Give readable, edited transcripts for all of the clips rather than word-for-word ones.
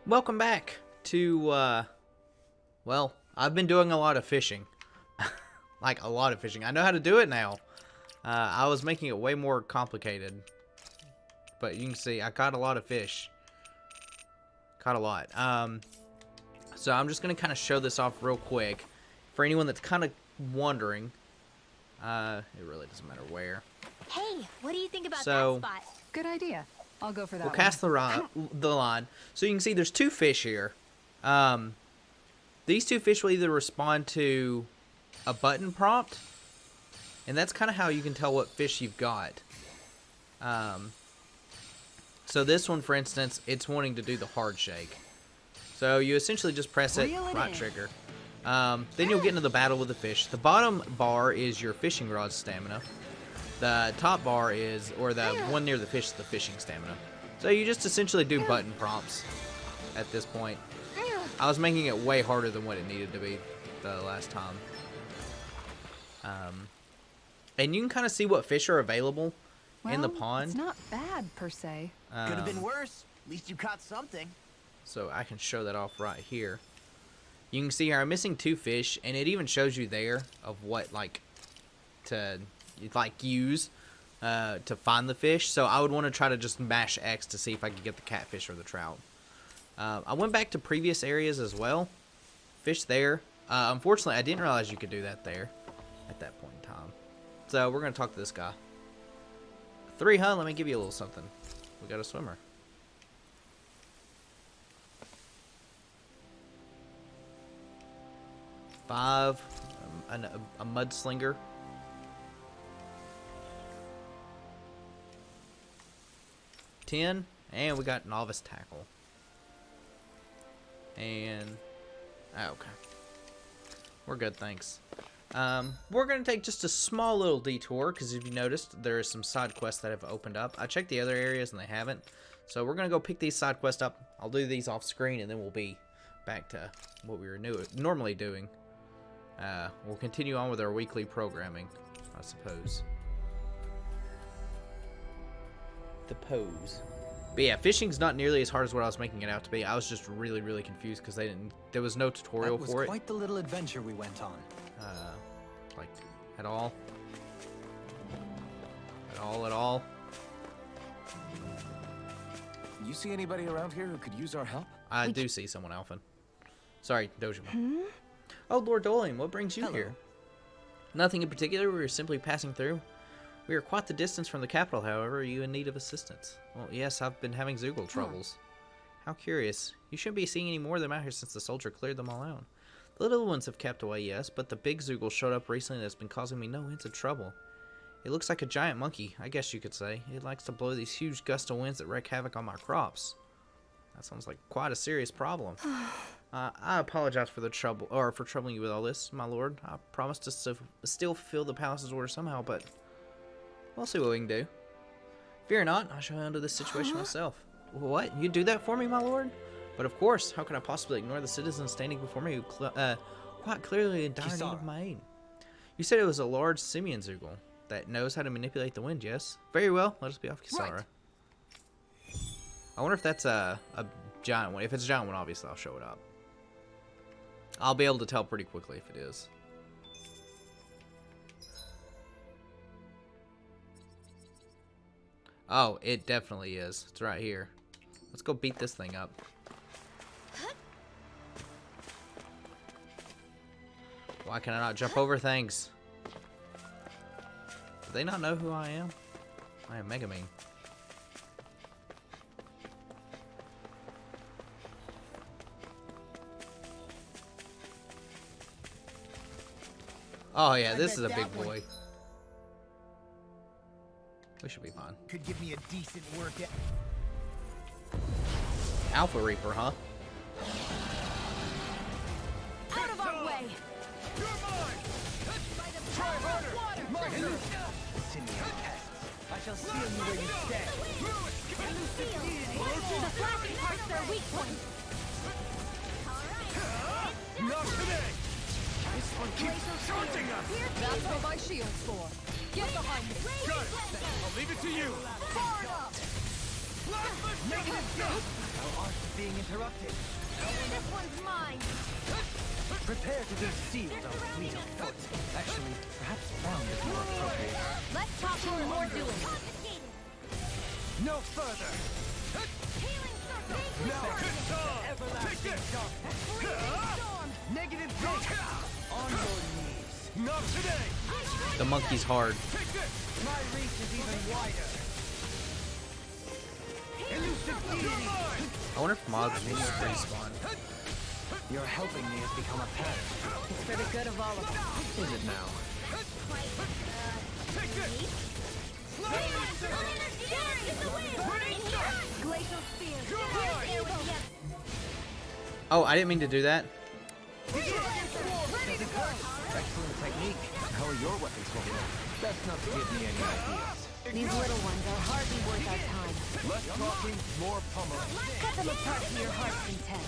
Welcome back to, well, I've been doing a lot of fishing. Like, a lot of fishing. I know how to do it now. I was making it way more complicated. But you can see, I caught a lot of fish. Caught a lot. So I'm just going to kind of show this off real quick. For anyone that's kind of wondering, it really doesn't matter where. Hey, what do you think about that spot? Good idea. I'll go for that. We'll cast the line. So you can see there's two fish here. These two fish will either respond to a button prompt, and that's kind of how you can tell what fish you've got. So this one, for instance, it's wanting to do the hard shake. So you essentially just press it, right trigger. Then you'll get into the battle with the fish. The bottom bar is your fishing rod stamina. The top bar is, or the one near the fish, is the fishing stamina. So you just essentially do button prompts at this point. I was making it way harder than what it needed to be the last time. And you can kind of see what fish are available in the pond. It's not bad per se. Could have been worse. At least you caught something. So I can show that off right here. You can see here I'm missing two fish, and it even shows you there of what to use to find the fish. So I would want to try to just mash X to see if I could get the catfish or the trout. I went back to previous areas as well. Fish there. Unfortunately, I didn't realize you could do that there at that point in time. So we're going to talk to this guy. 3, huh? Let me give you a little something. We got a swimmer. 5, a mudslinger. 10, and we got novice tackle. And okay, we're good, thanks. We're gonna take just a small little detour because if you noticed, there are some side quests that have opened up. I checked the other areas and they haven't, so we're gonna go pick these side quests up. I'll do these off screen and then we'll be back to what we were normally doing. We'll continue on with our weekly programming, I suppose. The pose. But yeah, fishing's not nearly as hard as what I was making it out to be. I was just really, really confused because there was no tutorial for it. That was quite the little adventure we went on. Like, at all. At all. You see anybody around here who could use our help? I do see someone, Alphen. Sorry, Dojima. Oh, Lord Dolian, what brings you here? Nothing in particular. We were simply passing through. We are quite the distance from the capital, however. Are you in need of assistance? Well, yes, I've been having Zoogle troubles. How curious. You shouldn't be seeing any more of them out here since the soldier cleared them all out. The little ones have kept away, yes, but the big Zoogle showed up recently that's been causing me no ends of trouble. It looks like a giant monkey, I guess you could say. It likes to blow these huge gust of winds that wreak havoc on my crops. That sounds like quite a serious problem. I apologize for the trouble, or for troubling you with all this, my lord. I promise to still fulfill the palace's order somehow, but we'll see what we can do. Fear not, I shall handle this situation myself. What? You do that for me, my lord? But of course, how can I possibly ignore the citizens standing before me who quite clearly in dire need of my aid? You said it was a large simian Zoogle that knows how to manipulate the wind, yes? Very well, let us be off, Kisara. Right. I wonder if that's a giant one. If it's a giant one, obviously I'll show it up. I'll be able to tell pretty quickly if it is. Oh, it definitely is. It's right here. Let's go beat this thing up. Why can I not jump over things? Do they not know who I am? I am Mega Mean. Oh yeah, this is a big boy. We should be fine. Could give me a decent workout. Alpha Reaper, huh? Out of our way! You're mine! Try harder! Mine! Simian pests. I shall seal you where you stand. The flashing part's their weak point. Not today! This one keeps taunting us! That's what my shield's for. Get behind me. Got it! I'll leave it to you! Far enough! Making it go! Thou art being interrupted. This one's mine. Prepare to be sealed, O fleet of foot. Actually, perhaps bound is more appropriate. Let's talk more dueling. Confiscated. No further! Healing circle. Now, everlasting darkness! Freezing storm. Negative take! On your knees! Not today! The monkey's hard. My reach is even wider! Elusive deity! I wonder if mobs will just respawn. Your helping me has become a pattern. It's for the good of all of us. Is it now? Glacial spear. Oh, I didn't mean to do that. Excellent technique. How are your weapons holding up? Best not to give me any ideas. These little ones are hardly worth our time. Less talking, more pummeling. Cut them apart to your heart's content.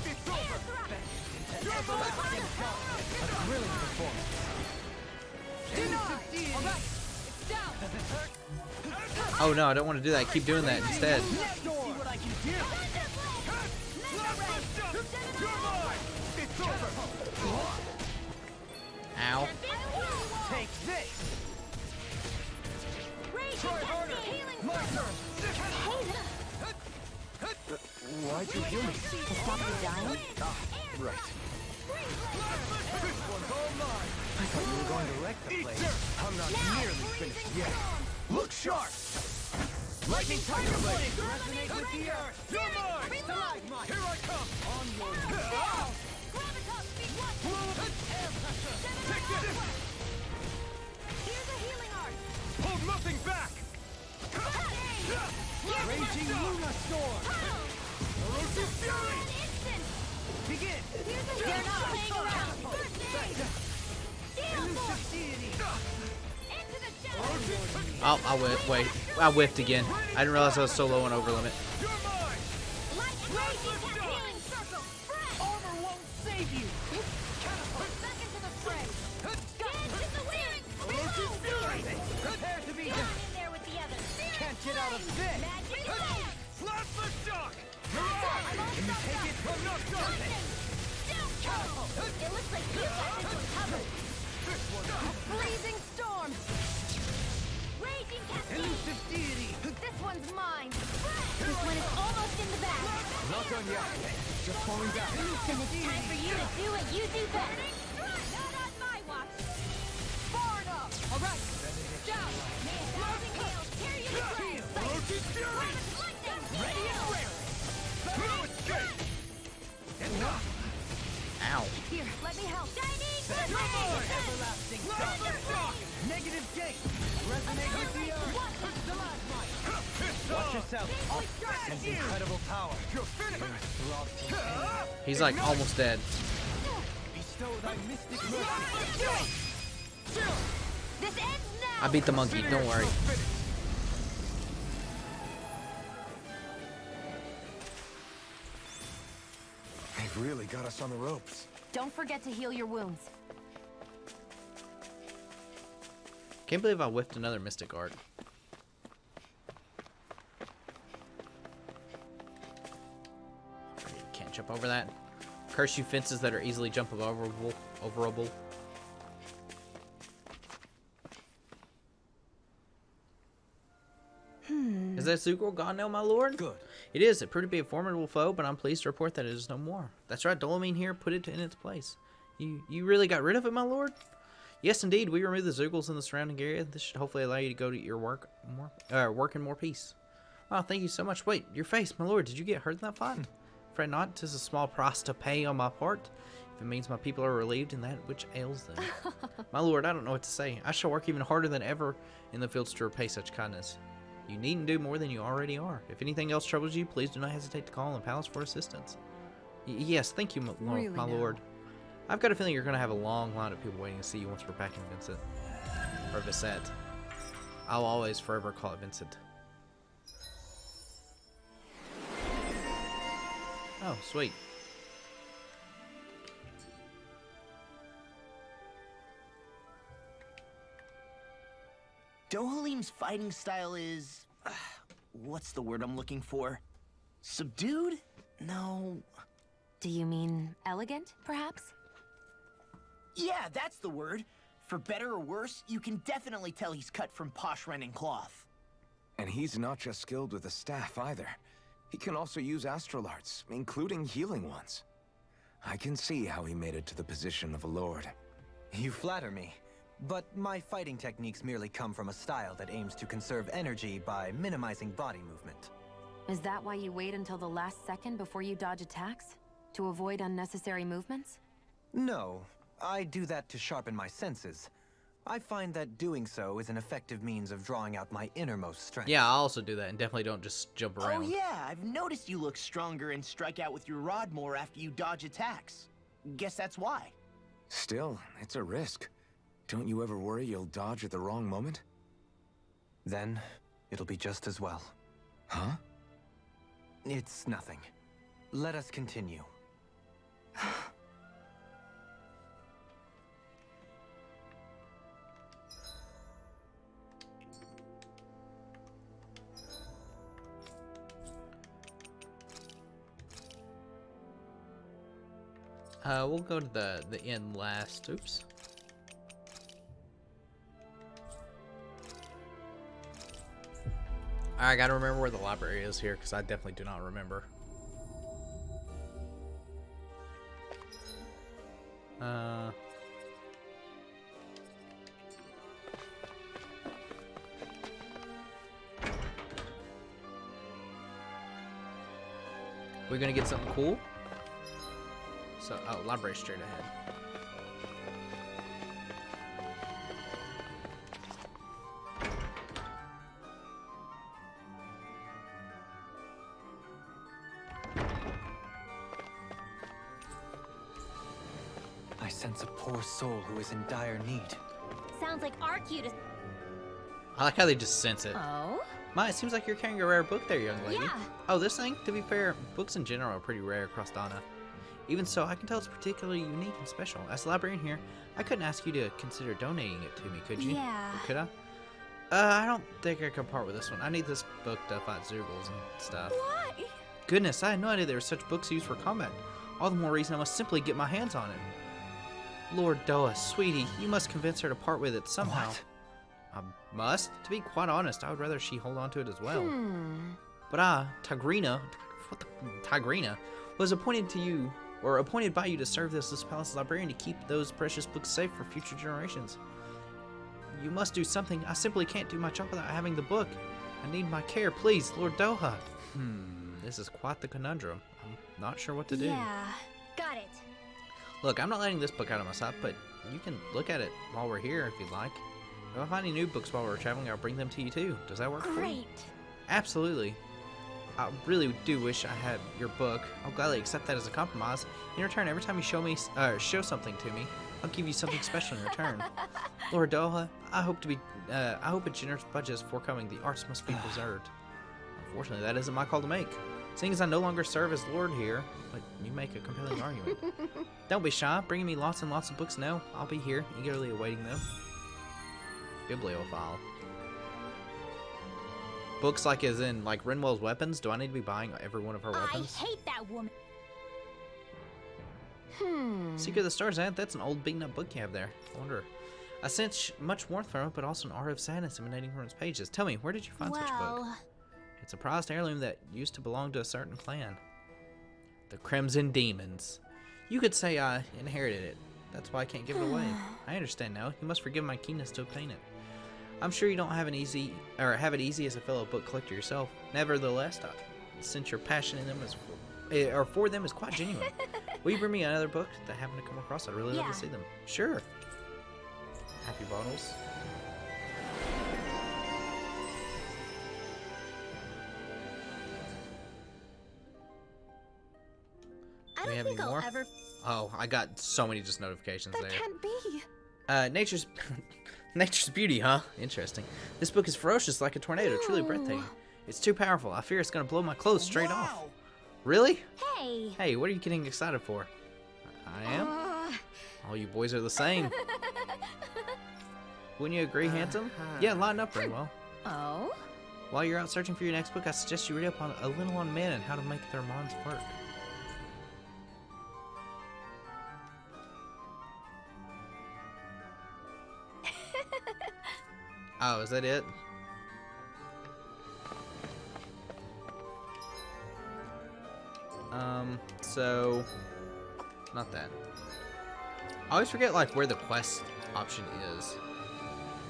Everlasting darkness. A thrilling performance. Elusive deity! Alright, it's down. Does it hurt? Oh no, I don't want to do that. Keep doing that instead. See what I can do! It's over! Ow. Take this! Try harder! My turn! Why'd you heal me? To stop you dying? Ah, right. This one's all mine! I thought you were going to wreck the place. I'm not nearly finished yet. Look sharp! Lightning Tiger Blade! Resonate with the earth! You're mine! Stalagmite! Here I come! On your air pressure! Take this! Here's a healing art. Hold nothing back! Raging Luna Storm! Erosive Fury! Begin! They're not playing around. Elusive Deity! Into the shadows. Oh, wait. I whiffed again. I didn't realize I was so low on over limit. You're mine! Raging healing circle. Armor won't save you! Back into the fray. Dance in the wind. Erosive Fury! Prepare to be Down in there with the others. Can't get out of this! Magic blade. Slap the shock! Can you take it? I'm not done! It looks like you got this one covered. Freezing storm. Raging cascade. Elusive Deity! This one's mine. This one is almost in the bag. Not done yet. Just falling down. Then it's time for you to do what you do best. Not on my watch. Far enough! Alright, down. May a thousand gales tear you to shreds. Erosive Fury! Ready and raring! No escape! Enough! Ow. Here, let me help. Chinese Everlasting shock! Negative gate! Resonate with the earth! Watch yourself! Sense incredible power! You're finished! He's like almost dead. Bestow thy mystic mercy! This ends now. I beat the monkey. Don't worry. They've really got us on the ropes. Don't forget to heal your wounds. Can't believe I whiffed another mystic art. Can't jump over that. Curse you fences that are easily jumpable. Overable. Is that Zugrel gone now, my lord? Good. It is. It proved to be a formidable foe, but I'm pleased to report that it is no more. That's right, Dolamine here put it in its place. You really got rid of it, my lord? Yes, indeed. We removed the Zugrels in the surrounding area. This should hopefully allow you to go to your work in more peace. Wow, thank you so much. Wait, your face, my lord. Did you get hurt in that fight? Fret not. 'Tis a small price to pay on my part. If it means my people are relieved in that which ails them. My lord, I don't know what to say. I shall work even harder than ever in the fields to repay such kindness. You needn't do more than you already are. If anything else troubles you, please do not hesitate to call on the palace for assistance. Yes, thank you, my lord. I've got a feeling you're going to have a long line of people waiting to see you once we're back in Vincent. Or Vicette. I'll always forever call it Vincent. Oh, sweet. Dohalim's fighting style is... what's the word I'm looking for? Subdued? No. Do you mean elegant, perhaps? Yeah, that's the word. For better or worse, you can definitely tell he's cut from posh Renin cloth. And he's not just skilled with the staff either. He can also use astral arts, including healing ones. I can see how he made it to the position of a lord. You flatter me. But my fighting techniques merely come from a style that aims to conserve energy by minimizing body movement. Is that why you wait until the last second before you dodge attacks? To avoid unnecessary movements? No, I do that to sharpen my senses. I find that doing so is an effective means of drawing out my innermost strength. Yeah, I also do that, and definitely don't just jump around. Oh yeah, I've noticed you look stronger and strike out with your rod more after you dodge attacks. Guess that's why. Still, it's a risk. Don't you ever worry you'll dodge at the wrong moment? Then, it'll be just as well. Huh? It's nothing. Let us continue. We'll go to the end last. Oops. I gotta remember where the library is here, because I definitely do not remember. We're gonna get something cool. So, oh, library straight ahead. I sense a poor soul who is in dire need. Sounds like our cutest. I like how they just sense it. Oh? Ma, it seems like you're carrying a rare book there, young lady. Yeah. Oh, this thing? To be fair, books in general are pretty rare across Dana. Even so, I can tell it's particularly unique and special. As a librarian here, I couldn't ask you to consider donating it to me, could you? Yeah. Or could I? I don't think I can part with this one. I need this book to fight Zugals and stuff. Why? Goodness, I had no idea there were such books used for combat. All the more reason I must simply get my hands on it. Lord Doa, sweetie, you must convince her to part with it somehow. What? I must? To be quite honest, I would rather she hold on to it as well. Hmm. But I, Tigrina, Tigrina, was appointed by you to serve this palace librarian to keep those precious books safe for future generations. You must do something. I simply can't do my job without having the book. I need my care, please, Lord Doha. This is quite the conundrum. I'm not sure what to do. Yeah. Got it. Look, I'm not letting this book out of my sight, but you can look at it while we're here if you'd like. If I find any new books while we're traveling, I'll bring them to you too. Does that work for you? Great. Absolutely. I really do wish I had your book. I'll gladly accept that as a compromise. In return, every time you show something to me, I'll give you something special in return. Lord Doha, I hope a generous budget is forthcoming. The arts must be preserved. Unfortunately, that isn't my call to make. Seeing as I no longer serve as Lord here, but you make a compelling argument. Don't be shy. Bringing me lots and lots of books now. I'll be here, eagerly awaiting them. Bibliophile. Books like as in like Renwell's weapons? Do I need to be buying every one of her weapons? I hate that woman. Secret of the Stars, that's an old beaten up book you have there. I wonder. I sense much warmth from it, but also an aura of sadness emanating from its pages. Tell me, where did you find such a book? It's a prized heirloom that used to belong to a certain clan. The Crimson Demons. You could say I inherited it. That's why I can't give it away. I understand now. You must forgive my keenness to obtain it. I'm sure you don't have it easy as a fellow book collector yourself. Nevertheless, since your passion in them for them is quite genuine. Will you bring me another book that I happen to come across? I'd really love to see them. Sure. Happy bottles. I Do we don't have think any I'll more? ever. Oh, I got so many just notifications That there. can't be. Nature's Nature's Beauty, huh? Interesting. This book is ferocious like a tornado, truly breathtaking. It's too powerful. I fear it's gonna blow my clothes straight off. Wow. Really? Hey. Hey, what are you getting excited for? I am? All you boys are the same. Wouldn't you agree, handsome? Yeah, line up very well. Oh? While you're out searching for your next book, I suggest you read up on a little on men and how to make their minds work. Oh, is that it? So not that. I always forget like where the quest option is.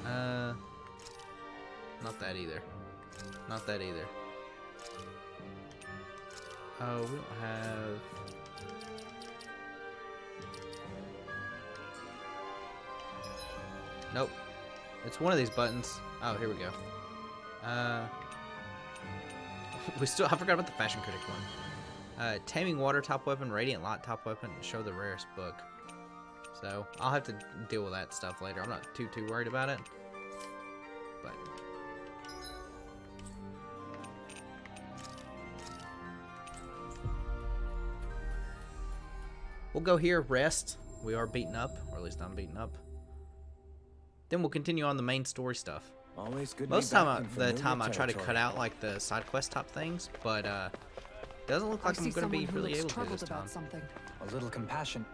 Not that either. Not that either. Oh, we don't have. Nope. It's one of these buttons. Oh, here we go. I forgot about the fashion critic one. Taming water top weapon, radiant light top weapon, and show the rarest book. So I'll have to deal with that stuff later. I'm not too worried about it. But we'll go here, rest. We are beaten up, or at least I'm beaten up. Then we'll continue on the main story stuff. Always good. Most of the time I try to cut out like the side quest top things, but doesn't look like I'm going to be really able to this time. A little compassion.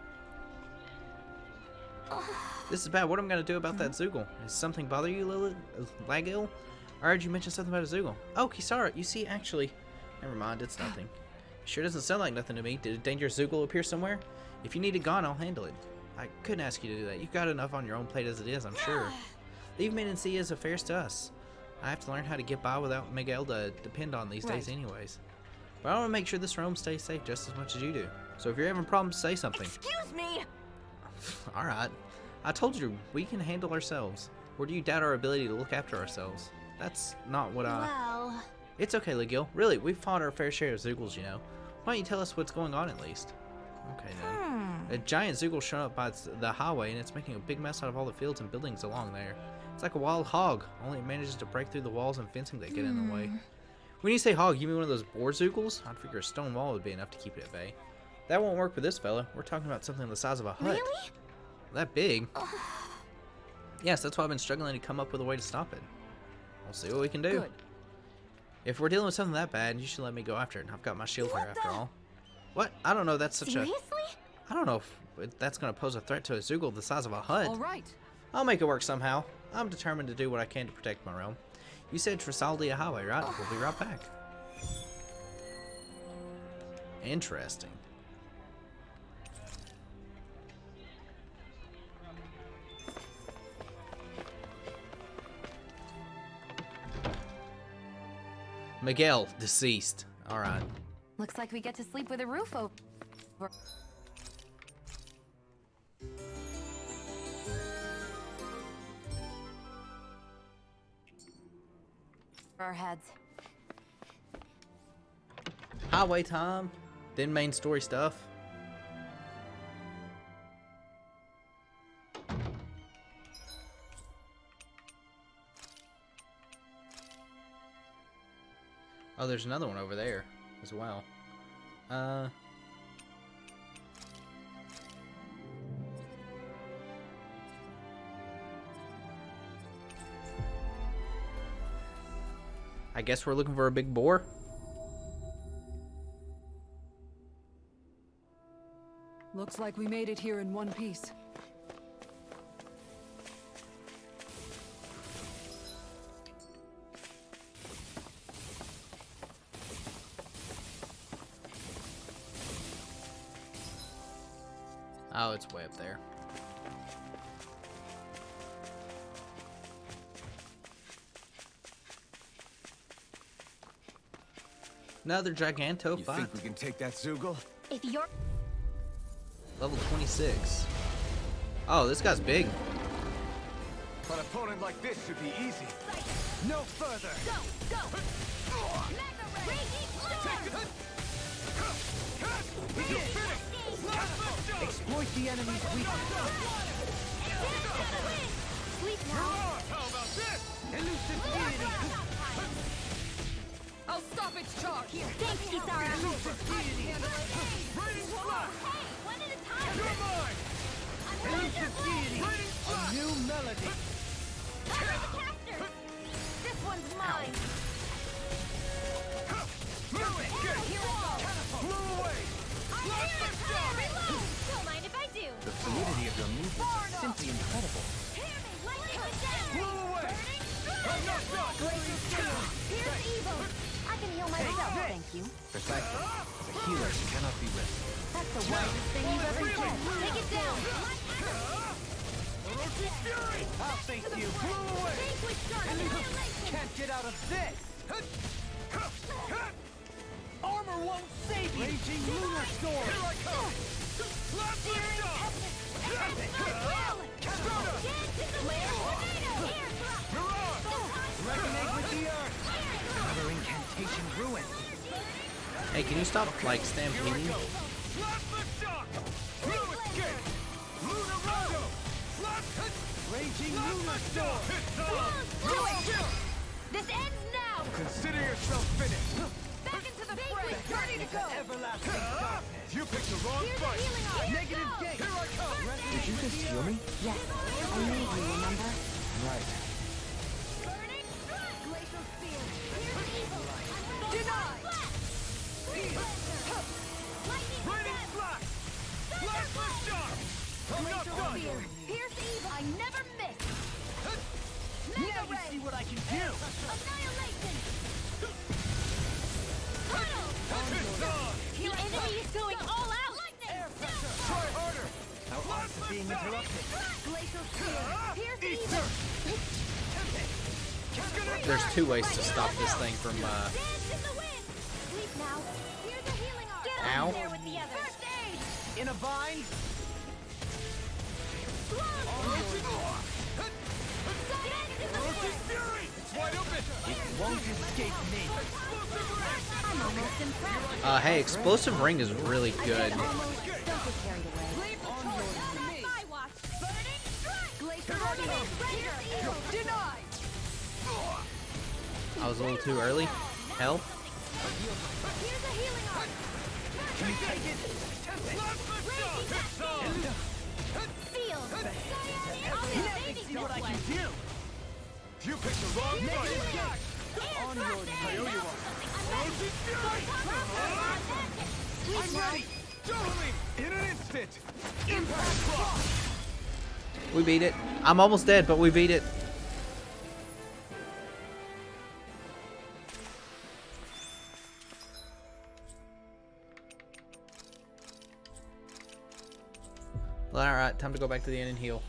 This is bad. What am I going to do about that Zoogle? Is something bother you, Lagil? I heard you mention something about a Zoogle. Oh, Kisara, you see, actually, never mind, it's nothing. Sure doesn't sound like nothing to me. Did a dangerous Zoogle appear somewhere? If you need it gone, I'll handle it. I couldn't ask you to do that. You've got enough on your own plate as it is, I'm sure. Leave men and sea as affairs to us. I have to learn how to get by without Miguel to depend on these days anyways. But I want to make sure this realm stays safe just as much as you do. So if you're having problems, say something. Excuse me! Alright. I told you, we can handle ourselves. Or do you doubt our ability to look after ourselves? That's not what I... Well... It's okay, Legil. Really, we've fought our fair share of Zoogles, you know. Why don't you tell us what's going on at least? Okay, then. A giant Zoogle showed up by the highway, and it's making a big mess out of all the fields and buildings along there. It's like a wild hog, only it manages to break through the walls and fencing that get in the way. When you say hog, you mean one of those boar Zoogles? I'd figure a stone wall would be enough to keep it at bay. That won't work with this fella. We're talking about something the size of a hut. Really? That big? Yes, that's why I've been struggling to come up with a way to stop it. We'll see what we can do. Good. If we're dealing with something that bad, you should let me go after it. I've got my shield here after all. What? I don't know. That's such Seriously? I don't know if that's going to pose a threat to a Zoogle the size of a hut. All right. I'll make it work somehow. I'm determined to do what I can to protect my realm. You said Trisaldia Highway, right? We'll be right back. Interesting. Miguel, deceased. Alright. Looks like we get to sleep with a roof over our heads. Highway time, then main story stuff. Oh, there's another one over there as well. I guess we're looking for a big boar. Looks like we made it here in one piece. Oh, it's way up there. Another Giganto You fight. think we can take that Zoogle? If you're Level 26. Oh, this guy's big. An opponent like this should be easy. No further. go! Mega Ray! Exploit the enemy's weakness. Sleep now. How about this? Elusive deity. I'll stop its charge. Here. Thanks, Kisara. Elusive deity. Raining slash. Hey, one at a time. You're mine. I'm Elusive deity. Raining A new melody. Fire the caster. This one's mine. Move it. Here we go. Blew away. Reload. Don't mind if I do. The fluidity of your movement is simply incredible. Hear me. Lightning down. Blew away. Burning Glacial Steel. Here's evil. I can heal myself, thank you. Precisely. As a healer, you cannot be risked. That's the wisest thing you've ever said. Take it down. I'll face you. Sidequest chart. Annihilation. Can't get out of this. Armor won't save you! Raging lunar storm. Searing essence. Dance in the wind. Air thrust. Resonate with the earth. Another incantation ruined. Hey, can you stop, like, stampeding? Raging lunar storm. Do it. This ends now. Consider yourself finished. Back into the fray. Ready to go. Everlasting darkness. You picked the wrong Here's the healing art. Negative Go. gate. Here I come. Did you just heal me? Yes. I need you, remember? Right. Burning strike. Glacial spear. Here's evil. Denied. Lightning Raining stab. flash. Plasma shot. I'm not Glacial done. spear. Here's evil. I never miss. Now Mega you ray. see what I can do! Annihilation. Tunnel. It's on. The enemy is going all out. Lightning. Try harder. Our arts are being interrupted. Glacial spear. Here's evil. There's two ways to stop this thing from, Dance in the wind. Sleep now. Here's a healing art. Get Ow. out there with the others. First aid. In a bind? Dance in the wind. It's wide open. It won't escape me! I'm almost impressed. hey, Explosive Ring is really good. Almost. Don't get carried away. Not my watch. Burning strike. Glacial Raider. Denied. I was a little too early. Hell. Here's a healing art. Can you take it? Field. See what I can do! You picked the wrong fight. On your I'm ready. Totally. In an instant. Impact block. We beat it. I'm almost dead, but we beat it. Well, alright, time to go back to the inn and heal.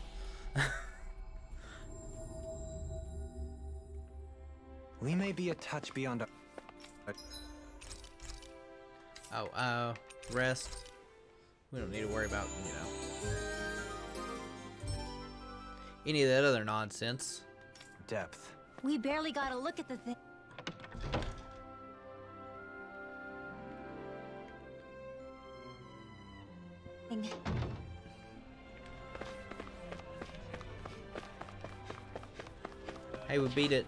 We may be a touch beyond our... Rest. We don't need to worry about, you know, any of that other nonsense. depth. We barely got a look at the thing. Hey, we beat it.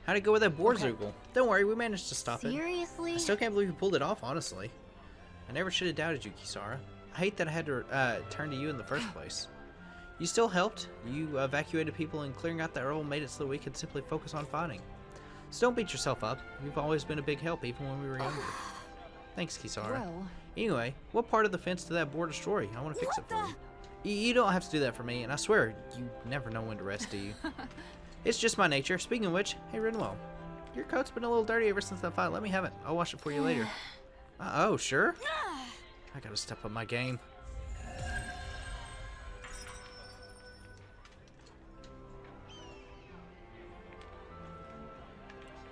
How'd it go with that Borzoogle? Don't worry, we managed to stop it. Seriously? I still can't believe you pulled it off, honestly. I never should have doubted you, Kisara. I hate that I had to turn to you in the first place. You still helped. You evacuated people, and clearing out that role made it so that we could simply focus on fighting. So don't beat yourself up. You've always been a big help, even when we were younger. Thanks, Kisara. Well, Anyway, what part of the fence did that board destroy? I want to fix it for you. You don't have to do that for me, and I swear, you never know when to rest, do you? It's just my nature. Speaking of which, hey, Rinwell, your coat's been a little dirty ever since that fight. Let me have it. I'll wash it for you later. Oh, sure? I gotta step up my game.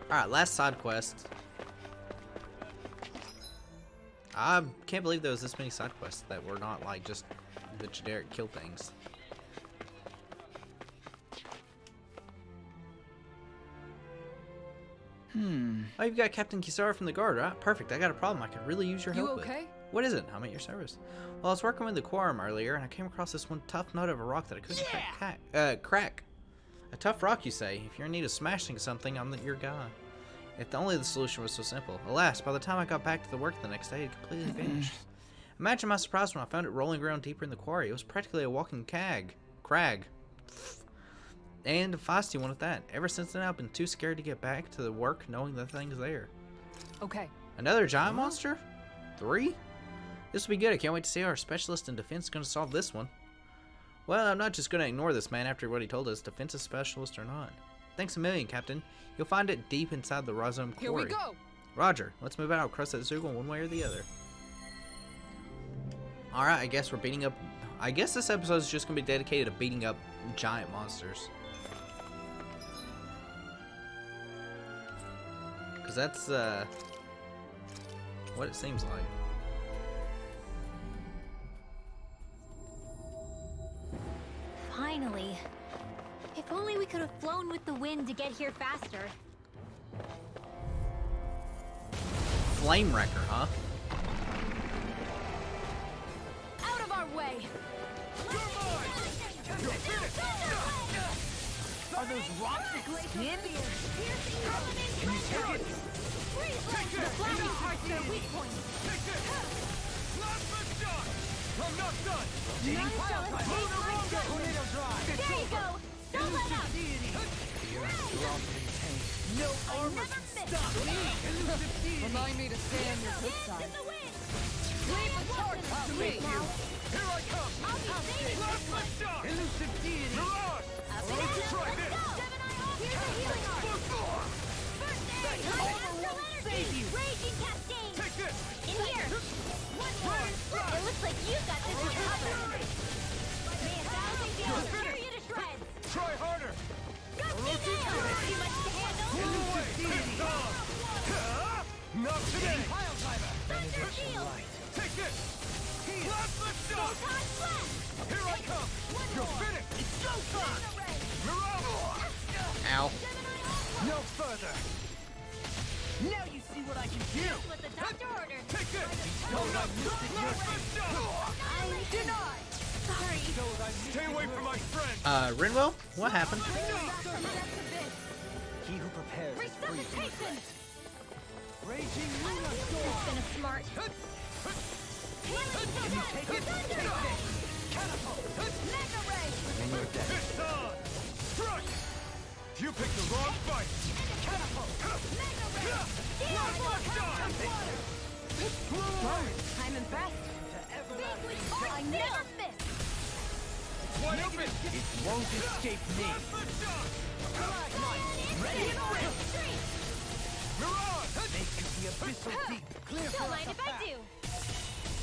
Alright, last side quest. I can't believe there was this many side quests that were not like just the generic kill things. Oh, you've got Captain Kisara from the guard, right? Perfect. I got a problem I could really use your you help okay? with. What is it? I'm at your service. Well, I was working with the quorum earlier, and I came across this one tough nut of a rock that I couldn't crack. A tough rock, you say? If you're in need of smashing something, I'm your guy. If only the solution was so simple. Alas, by the time I got back to the work the next day, it completely vanished. Imagine my surprise when I found it rolling around deeper in the quarry. It was practically a walking crag. And a feisty one at that. Ever since then, I've been too scared to get back to the work knowing the thing's there. Okay. Another giant monster? 3? This will be good. I can't wait to see how our specialist in defense is going to solve this one. Well, I'm not just gonna ignore this man after what he told us, defensive specialist or not. Thanks a million, Captain. You'll find it deep inside the Razum quarry. Here we go. Roger. Let's move out, cross that Zoogle one way or the other. Alright, I guess we're beating up... I guess this episode is just gonna be dedicated to beating up giant monsters. Because that's, what it seems like. Finally. If only we could have flown with the wind to get here faster. Flame Wrecker, huh? Out of our way! Are those rocks that skin? Can you take it? The flying parts are weak points. I'm not done! Tornado drive! There you go! Don't let up! No armor can stop me! Remind me to stay on your good side. In the wind! Leave the charge to me. Now, Here I come! I'll be saving Last this one. shot! Elusive deity! Mirage! Let's Try go! this! Here's a healing arm! First aid! Astral energy! Raging cascade! Take this! In here! One more! It looks like you got this one covered! May a thousand gales tear you to shreds! Try harder! Got you nailed! Too much to handle? Elusive deity! Not today! Thunder shield! Take this! Plasma shot! Photon blast! Here I come! You're finished! It's go time! Mirage! Ow. No further! Now you see what I can do! That's what the doctor ordered! Take this! Plasma shot! I'm denied! Sorry! Stay away from my friend! Rinwell? What happened? He who prepares is free from Resuscitation! Raging I Luna don't feel Storm! it's been a smart. Healing Can you take it? Take this! Catapult! Mega ray! And you're dead. It's on! Strike! You picked the wrong fight! Catapult! Mega ray! Plasma shot! I'm impressed. I never miss. Wide open! It won't escape me! Plasma shot! Ready and ready. Mirage! Make the abyssal deep clear Don't for us mind a if I path. do.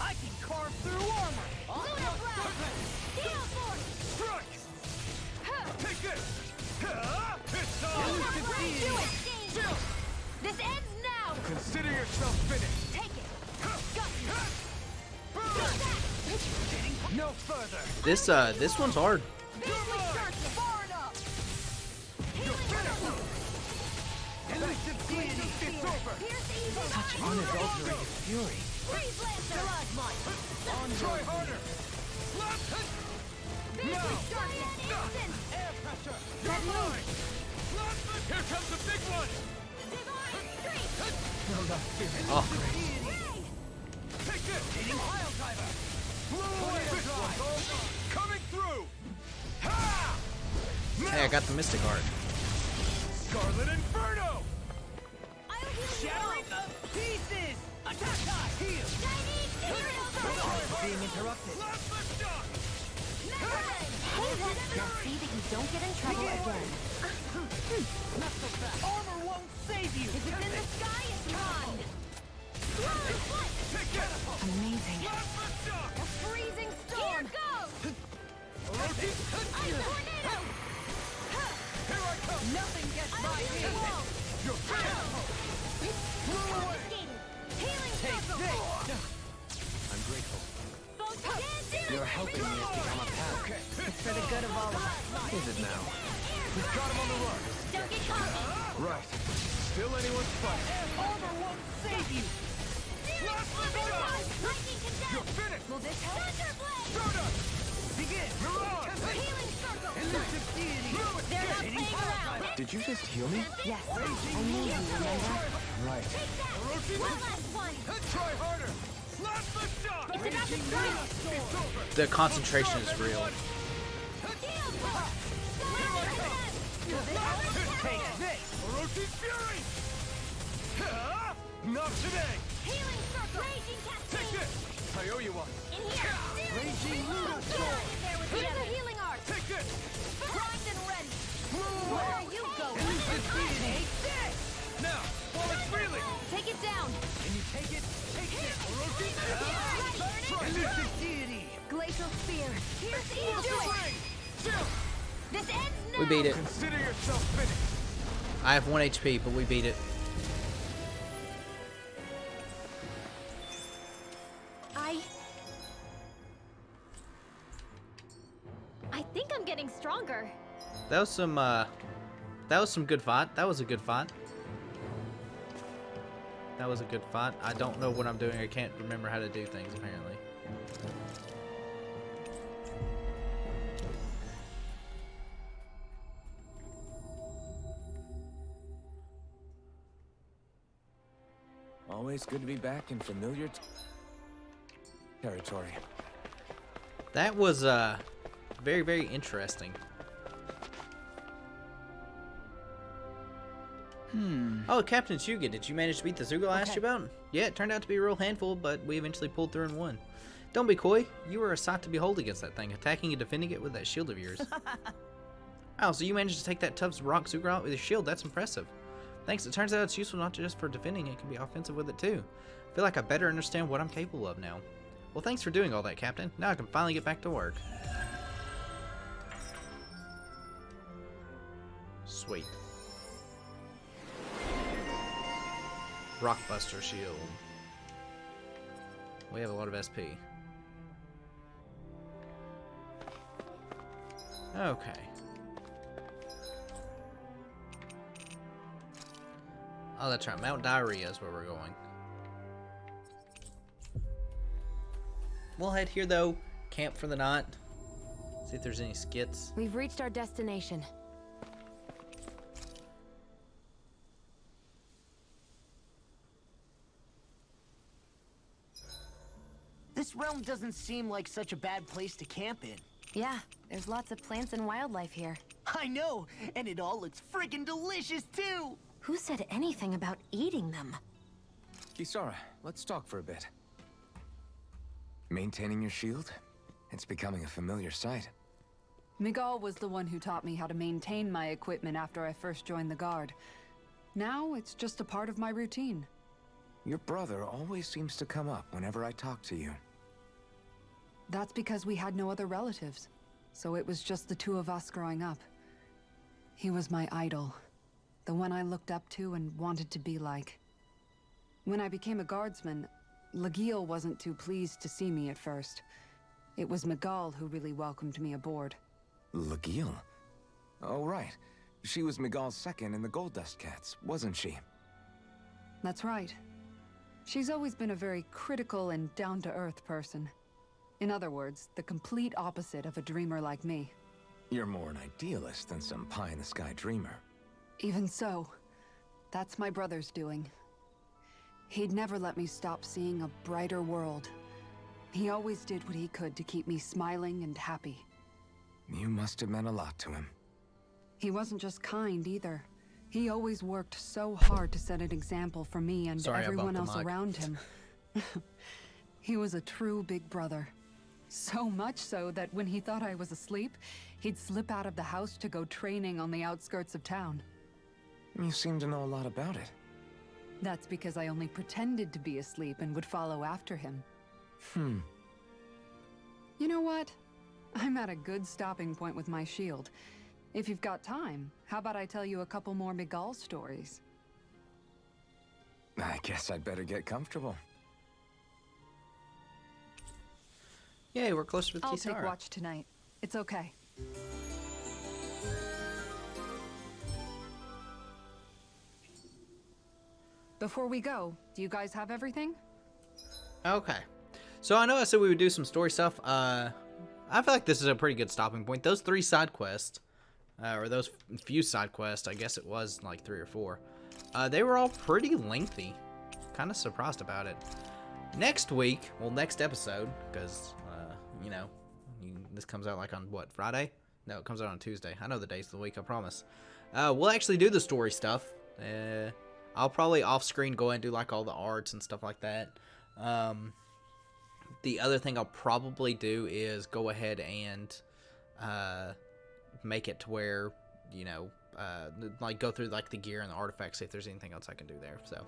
I can carve through armor! Luna blast! Steel force! Strike! Take this! It's on! Luna blast! Do it! This ends now! Consider yourself finished! Take it! Got you! No further! This one's hard. Far enough! Elusive deity! It's over! Pierce evil! Such unadulterated fury! Freeze lancer! Try harder! Instant! Air pressure! That move! Here comes the big one! Divine strength! I'm not fearing Oh, Take this! Eating pile driver! This one's coming through! Ha! hey, I got the Mystic Art. Scarlet Inferno! I'll heal you Shattering all! the pieces! Attack die! Heal! Chinese aerial Charge being interrupted! Plasma shot! Now see that you don't get in trouble again. Not so fast! Armor won't save you! If it's in the sky, it's mine! Take it! Amazing. Plasma shot! A freezing storm! Here goes! Orochi! Ice tornado! Here I come! Nothing gets I'll by heal me. you all! You're finished! Confiscated! Healing circle! I'm grateful. You're helping me become a path. It's for the good of all of us. Is it now? We've got him on the run! Don't get caught! Right. Still anyone's fight! Armor won't save you! Lightning condemned! You're finished! Will this help? Thunderblade! Soda! Begin! Mirage! Healing circle! Elusive deity! They're not playing around! Did you just heal me? Yes, I knew you, remember? Right. Take that! One last one! Try harder! Plasma shot! It's about to strike! It's over! The concentration is real. Steel force! Lightning condemned! Will this help? Take this! Orochi Fury! Ha! Not today! Healing circle! Raging Take cascade! this! I owe you one. In here! Raging Luna Get out of there with the other healing Take this! Primed and ready. Where are you going? Take this! Now, while it's freely! Take it down. Can you take it? Take this! Try this deity! Glacial spear. Here's eagle swing. This ends now. We beat it. Consider yourself finished! I have 1 HP, but we beat it. I think I'm getting stronger. That was some good fight. That was a good fight. That was a good fight. I don't know what I'm doing. I can't remember how to do things, apparently. Always good to be back in familiar territory. That was very, very interesting. Oh, Captain Shuga, did you manage to beat the Zoogle I asked you about? Yeah, it turned out to be a real handful, but we eventually pulled through and won. Don't be coy. You were a sight to behold against that thing, attacking and defending it with that shield of yours. Oh, so you managed to take that tough rock Zoogle out with your shield. That's impressive. Thanks. It turns out it's useful not just for defending, it can be offensive with it too. I feel like I better understand what I'm capable of now. Well, thanks for doing all that, Captain. Now I can finally get back to work. Sweet. Rockbuster shield. We have a lot of SP. Okay. Oh, that's right. Mount Diarrhea is where we're going. We'll head here, though. Camp for the night. See if there's any skits. We've reached our destination. This realm doesn't seem like such a bad place to camp in. Yeah, there's lots of plants and wildlife here. I know, and it all looks friggin' delicious too! Who said anything about eating them? Kisara, let's talk for a bit. Maintaining your shield? It's becoming a familiar sight. Miguel was the one who taught me how to maintain my equipment after I first joined the Guard. Now it's just a part of my routine. Your brother always seems to come up whenever I talk to you. That's because we had no other relatives. So it was just the two of us growing up. He was my idol. The one I looked up to and wanted to be like. When I became a guardsman, Lagiel wasn't too pleased to see me at first. It was Miguel who really welcomed me aboard. Lagiel? Oh, right. She was Miguel's second in the Gold Dust Cats, wasn't she? That's right. She's always been a very critical and down-to-earth person. In other words, the complete opposite of a dreamer like me. You're more an idealist than some pie-in-the-sky dreamer. Even so, that's my brother's doing. He'd never let me stop seeing a brighter world. He always did what he could to keep me smiling and happy. You must have meant a lot to him. He wasn't just kind either. He always worked so hard to set an example for me and everyone else around him. He was a true big brother. So much so that when he thought I was asleep, he'd slip out of the house to go training on the outskirts of town. You seem to know a lot about it. That's because I only pretended to be asleep and would follow after him. You know what? I'm at a good stopping point with my shield. If you've got time, how about I tell you a couple more Miguel stories? I guess I'd better get comfortable. Yay, we're closer with I'll Kisara. take watch tonight. It's okay. Before we go, do you guys have everything? Okay. So I know I said we would do some story stuff. I feel like this is a pretty good stopping point. Those 3 side quests, or those few side quests, I guess it was like 3 or 4. They were all pretty lengthy. Kind of surprised about it. Next week, well, next episode, because, you know, this comes out like on what, Friday? No, it comes out on Tuesday. I know the days of the week, I promise. We'll actually do the story stuff. I'll probably off-screen go and do like all the arts and stuff like that. The other thing I'll probably do is go ahead and make it to where, you know, like go through like the gear and the artifacts, see if there's anything else I can do there. So,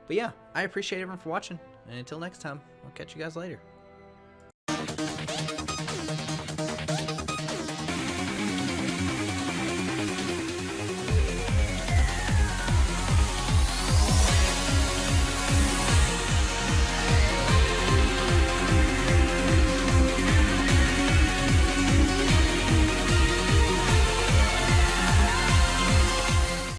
but yeah, I appreciate everyone for watching, and until next time, I'll catch you guys later.